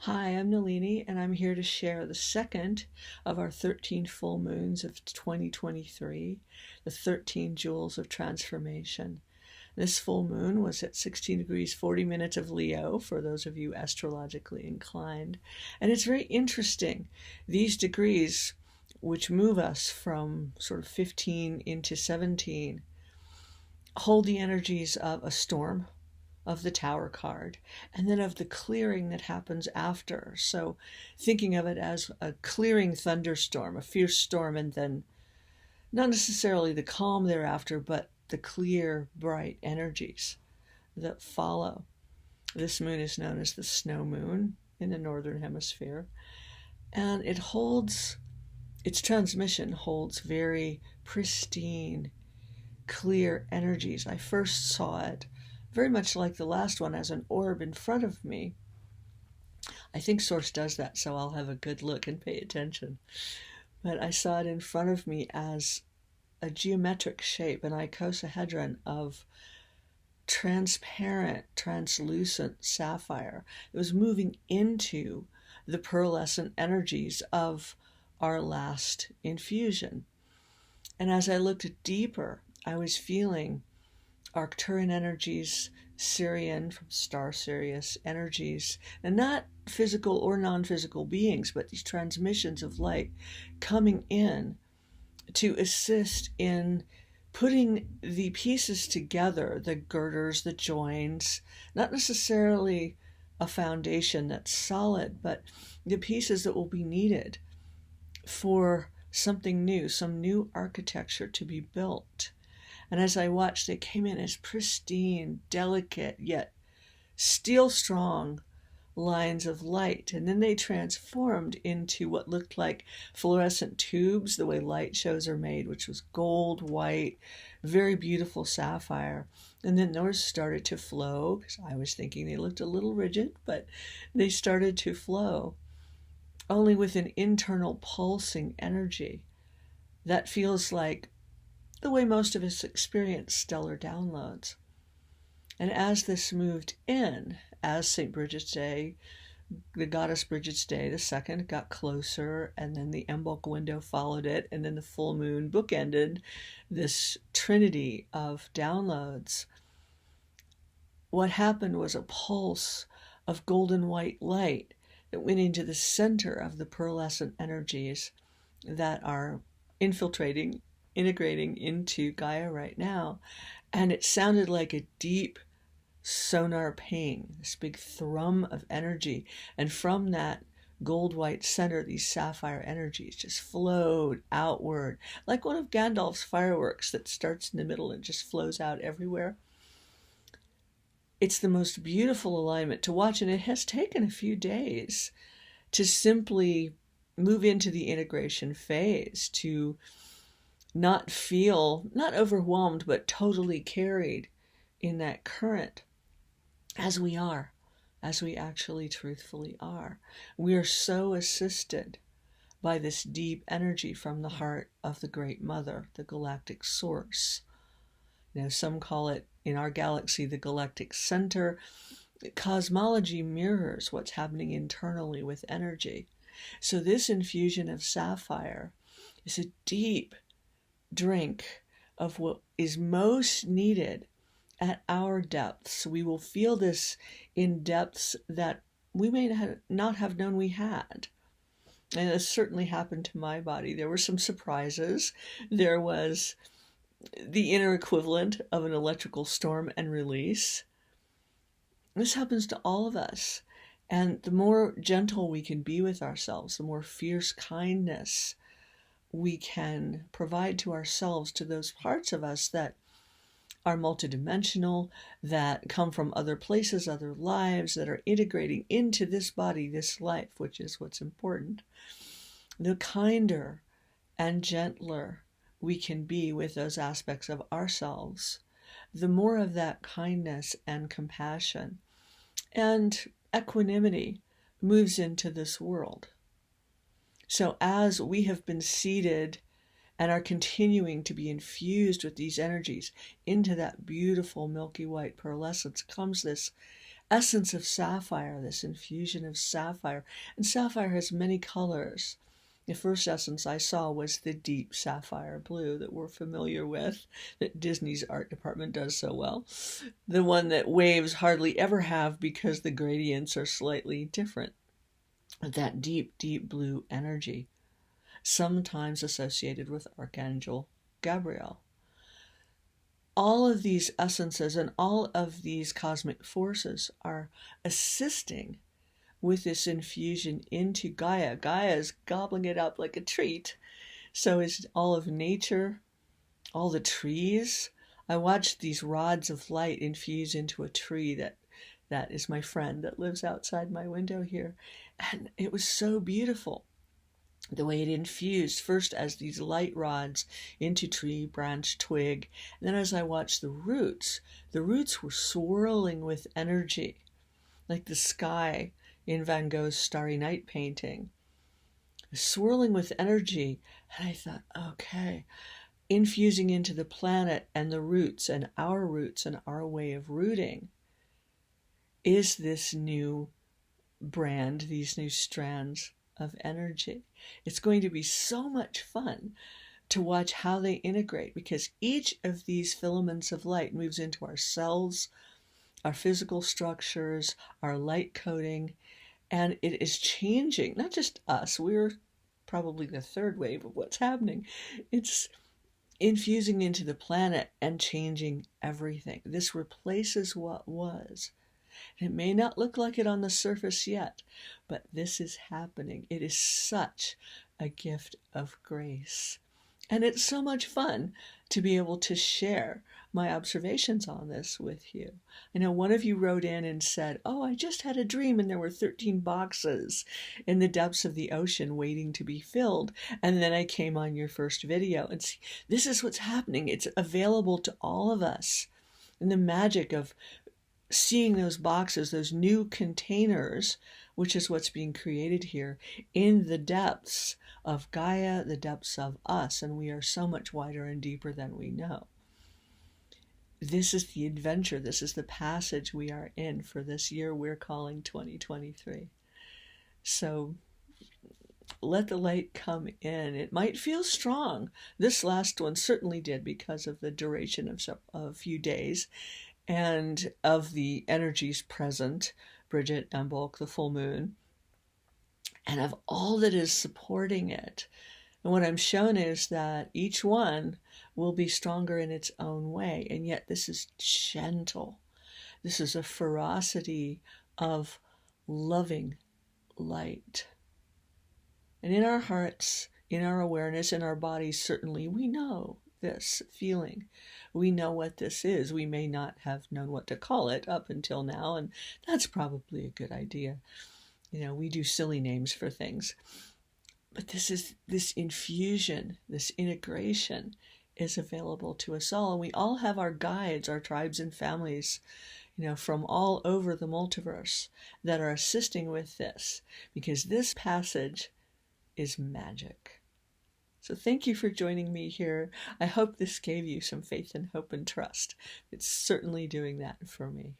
Hi, I'm Nalini, and I'm here to share the second of our 13 full moons of 2023, the 13 jewels of transformation. This full moon was at 16 degrees 40 minutes of Leo, for those of you astrologically inclined. And it's very interesting. These degrees, which move us from sort of 15 into 17, hold the energies of a storm, of the Tower card, and then of the clearing that happens after. So thinking of it as a clearing thunderstorm, a fierce storm, and then not necessarily the calm thereafter, but the clear, bright energies that follow. This moon is known as the snow moon in the northern hemisphere, and its transmission holds very pristine, clear energies. I first saw it very much like the last one as an orb in front of me. I think Source does that, so I'll have a good look and pay attention. But I saw it in front of me as a geometric shape, an icosahedron of transparent, translucent sapphire. It was moving into the pearlescent energies of our last infusion. And as I looked deeper, I was feeling Arcturian energies, Sirian from star Sirius energies, and not physical or non-physical beings, but these transmissions of light coming in to assist in putting the pieces together, the girders, the joins, not necessarily a foundation that's solid, but the pieces that will be needed for something new, some new architecture to be built. And as I watched, they came in as pristine, delicate, yet steel strong lines of light. And then they transformed into what looked like fluorescent tubes, the way light shows are made, which was gold, white, very beautiful sapphire. And then those started to flow, because I was thinking they looked a little rigid, but they started to flow, only with an internal pulsing energy that feels like the way most of us experience stellar downloads. And as this moved in, as St. Bridget's Day, the goddess Bridget's Day, the second, got closer, and then the Imbolc window followed it, and then the full moon bookended this trinity of downloads. What happened was a pulse of golden white light that went into the center of the pearlescent energies that are infiltrating, integrating into Gaia right now. And it sounded like a deep sonar ping, this big thrum of energy. And from that gold white center, these sapphire energies just flowed outward, like one of Gandalf's fireworks that starts in the middle and just flows out everywhere. It's the most beautiful alignment to watch, and it has taken a few days to simply move into the integration phase, to not feel, not overwhelmed, but totally carried in that current as we are, as we actually truthfully are. We are so assisted by this deep energy from the heart of the Great Mother, the galactic source. Now, some call it, in our galaxy, the galactic center. Cosmology mirrors what's happening internally with energy. So this infusion of sapphire is a deep drink of what is most needed at our depths. We will feel this in depths that we may not have known we had. And this certainly happened to my body. There were some surprises. There was the inner equivalent of an electrical storm and release. This happens to all of us. And the more gentle we can be with ourselves, the more fierce kindness we can provide to ourselves, to those parts of us that are multidimensional, that come from other places, other lives, that are integrating into this body, this life, which is what's important. The kinder and gentler we can be with those aspects of ourselves, the more of that kindness and compassion and equanimity moves into this world. So as we have been seated and are continuing to be infused with these energies into that beautiful milky white pearlescence, comes this essence of sapphire, this infusion of sapphire. And sapphire has many colors. The first essence I saw was the deep sapphire blue that we're familiar with, that Disney's art department does so well. The one that waves hardly ever have because the gradients are slightly different. That deep, deep blue energy, sometimes associated with Archangel Gabriel. All of these essences and all of these cosmic forces are assisting with this infusion into Gaia. Gaia is gobbling it up like a treat. So is all of nature, all the trees. I watched these rods of light infuse into a tree that is my friend that lives outside my window here. And it was so beautiful, the way it infused first as these light rods into tree, branch, twig. And then as I watched the roots were swirling with energy, like the sky in Van Gogh's Starry Night painting, swirling with energy. And I thought, okay, infusing into the planet and the roots and our way of rooting is this new brand, these new strands of energy. It's going to be so much fun to watch how they integrate, because each of these filaments of light moves into our cells, our physical structures, our light coding, and it is changing, not just us. We're probably the third wave of what's happening. It's infusing into the planet and changing everything. This replaces what was. It may not look like it on the surface yet, but this is happening. It is such a gift of grace. And it's so much fun to be able to share my observations on this with you. I know one of you wrote in and said, oh, I just had a dream and there were 13 boxes in the depths of the ocean waiting to be filled. And then I came on your first video and see, this is what's happening. It's available to all of us. And the magic of seeing those boxes, those new containers, which is what's being created here in the depths of Gaia, the depths of us, and we are so much wider and deeper than we know. This is the adventure, this is the passage we are in for this year we're calling 2023. So let the light come in. It might feel strong. This last one certainly did, because of the duration of a few days and of the energies present, Bridget, Bulk, the full moon, and of all that is supporting it. And what I'm shown is that each one will be stronger in its own way, and yet this is gentle. This is a ferocity of loving light. And in our hearts, in our awareness, in our bodies, certainly we know this feeling. We know what this is. We may not have known what to call it up until now, and that's probably a good idea. We do silly names for things. But this infusion, this integration is available to us all. And we all have our guides, our tribes and families, from all over the multiverse that are assisting with this, because this passage is magic. So thank you for joining me here. I hope this gave you some faith and hope and trust. It's certainly doing that for me.